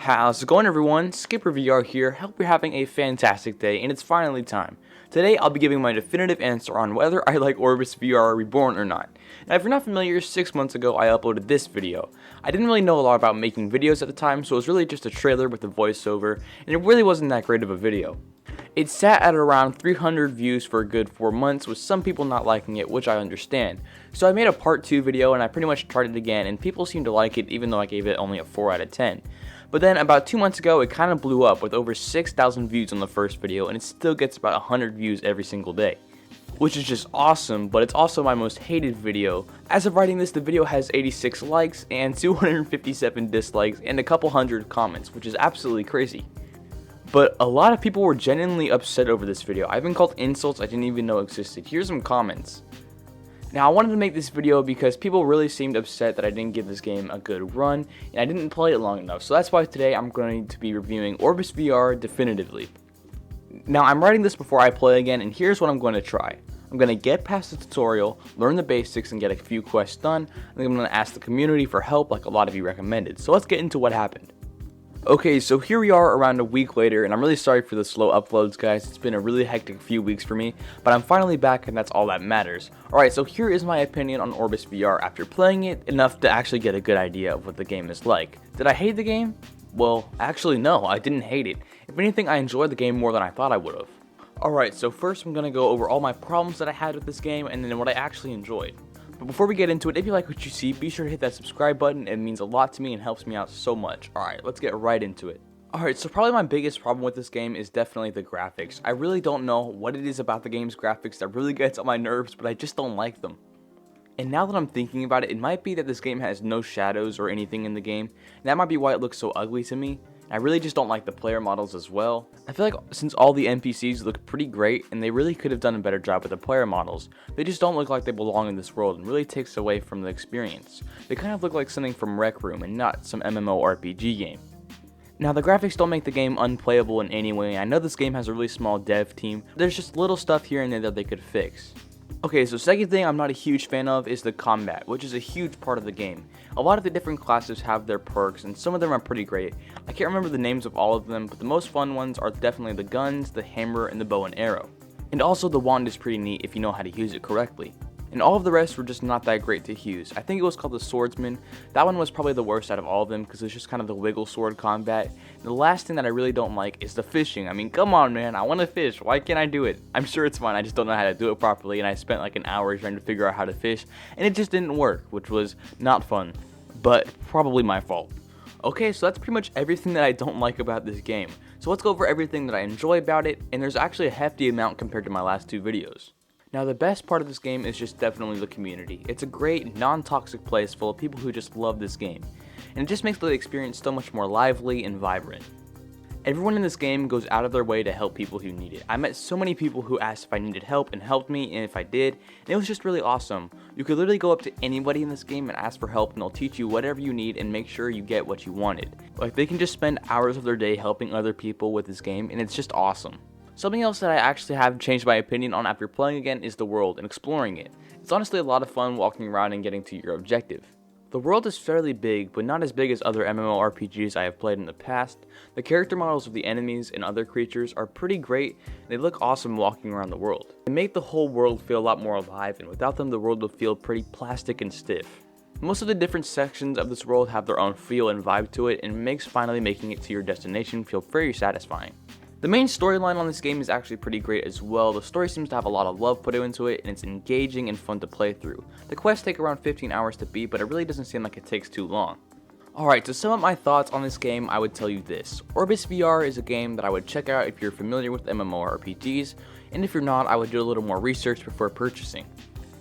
How's it going, everyone? Skipper VR here. Hope you're having a fantastic day, and it's finally time. Today I'll be giving my definitive answer on whether I like Orbus VR Reborn or not. Now if you're not familiar, 6 months ago I uploaded this video. I didn't really know a lot about making videos at the time, so it was really just a trailer with a voiceover, and it really wasn't that great of a video. It sat at around 300 views for a good 4 months, with some people not liking it, which I understand. So I made a part 2 video and I pretty much tried it again, and people seemed to like it even though I gave it only a 4 out of 10. But then about 2 months ago, it kind of blew up with over 6,000 views on the first video, and it still gets about 100 views every single day. Which is just awesome, but it's also my most hated video. As of writing this, the video has 86 likes and 257 dislikes and a couple hundred comments, which is absolutely crazy. But a lot of people were genuinely upset over this video. I've been called insults I didn't even know existed. Here's some comments. Now I wanted to make this video because people really seemed upset that I didn't give this game a good run and I didn't play it long enough. So that's why today I'm going to be reviewing Orbus VR definitively. Now I'm writing this before I play again, and here's what I'm going to try. I'm going to get past the tutorial, learn the basics, and get a few quests done, and then I'm going to ask the community for help like a lot of you recommended. So let's get into what happened. Okay, so here we are around a week later, and I'm really sorry for the slow uploads, guys. It's been a really hectic few weeks for me, but I'm finally back, and that's all that matters. Alright, so here is my opinion on Orbus VR after playing it enough to actually get a good idea of what the game is like. Did I hate the game? Well, actually no, I didn't hate it. If anything, I enjoyed the game more than I thought I would have. Alright, so first I'm going to go over all my problems that I had with this game, and then what I actually enjoyed. But before we get into it, if you like what you see, be sure to hit that subscribe button. It means a lot to me and helps me out so much. Alright, let's get right into it. Alright, so probably my biggest problem with this game is definitely the graphics. I really don't know what it is about the game's graphics that really gets on my nerves, but I just don't like them. And now that I'm thinking about it, it might be that this game has no shadows or anything in the game, and that might be why it looks so ugly to me. I really just don't like the player models as well. I feel like since all the NPCs look pretty great, and they really could have done a better job with the player models, they just don't look like they belong in this world and really takes away from the experience. They kind of look like something from Rec Room and not some MMORPG game. Now the graphics don't make the game unplayable in any way. I know this game has a really small dev team, but there's just little stuff here and there that they could fix. Okay, so second thing I'm not a huge fan of is the combat, which is a huge part of the game. A lot of the different classes have their perks, and some of them are pretty great. I can't remember the names of all of them, but the most fun ones are definitely the guns, the hammer, and the bow and arrow. And also the wand is pretty neat if you know how to use it correctly. And all of the rest were just not that great to use. I think it was called the swordsman. That one was probably the worst out of all of them because it's just kind of the wiggle sword combat. And the last thing that I really don't like is the fishing. I mean, come on, man, I want to fish. Why can't I do it? I'm sure it's fine, I just don't know how to do it properly, and I spent like an hour trying to figure out how to fish, and it just didn't work, which was not fun, but probably my fault. Okay, so that's pretty much everything that I don't like about this game. So let's go over everything that I enjoy about it, and there's actually a hefty amount compared to my last 2 videos. Now the best part of this game is just definitely the community. It's a great, non-toxic place full of people who just love this game, and it just makes the experience so much more lively and vibrant. Everyone in this game goes out of their way to help people who need it. I met so many people who asked if I needed help and helped me, and if I did, and it was just really awesome. You could literally go up to anybody in this game and ask for help, and they'll teach you whatever you need and make sure you get what you wanted. Like, they can just spend hours of their day helping other people with this game, and it's just awesome. Something else that I actually have changed my opinion on after playing again is the world and exploring it. It's honestly a lot of fun walking around and getting to your objective. The world is fairly big, but not as big as other MMORPGs I have played in the past. The character models of the enemies and other creatures are pretty great, and they look awesome walking around the world. They make the whole world feel a lot more alive, and without them the world would feel pretty plastic and stiff. Most of the different sections of this world have their own feel and vibe to it, and it makes finally making it to your destination feel very satisfying. The main storyline on this game is actually pretty great as well. The story seems to have a lot of love put into it, and it's engaging and fun to play through. The quests take around 15 hours to beat, but it really doesn't seem like it takes too long. Alright, to sum up my thoughts on this game, I would tell you this. Orbus VR is a game that I would check out if you're familiar with MMORPGs, and if you're not, I would do a little more research before purchasing.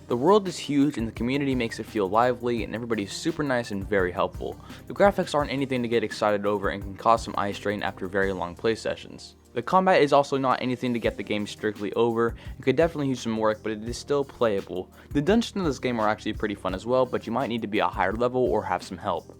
The world is huge and the community makes it feel lively, and everybody's super nice and very helpful. The graphics aren't anything to get excited over and can cause some eye strain after very long play sessions. The combat is also not anything to get the game strictly over. It could definitely use some work, but it is still playable. The dungeons in this game are actually pretty fun as well, but you might need to be a higher level or have some help.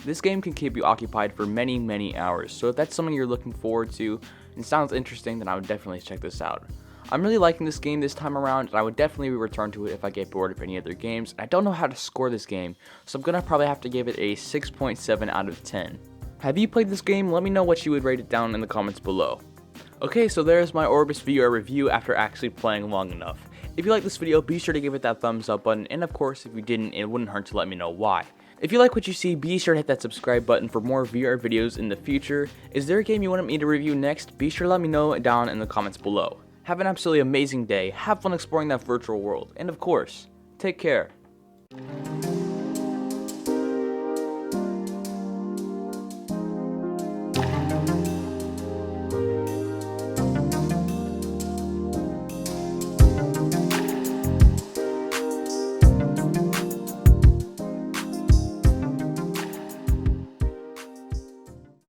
This game can keep you occupied for many hours, so if that's something you're looking forward to and sounds interesting, then I would definitely check this out. I'm really liking this game this time around, and I would definitely return to it if I get bored of any other games. I don't know how to score this game, so I'm gonna probably have to give it a 6.7 out of 10. Have you played this game? Let me know what you would rate it down in the comments below. Okay, so there's my Orbus VR review after actually playing long enough. If you liked this video, be sure to give it that thumbs up button, and of course, if you didn't, it wouldn't hurt to let me know why. If you like what you see, be sure to hit that subscribe button for more VR videos in the future. Is there a game you want me to review next? Be sure to let me know down in the comments below. Have an absolutely amazing day, have fun exploring that virtual world, and of course, take care.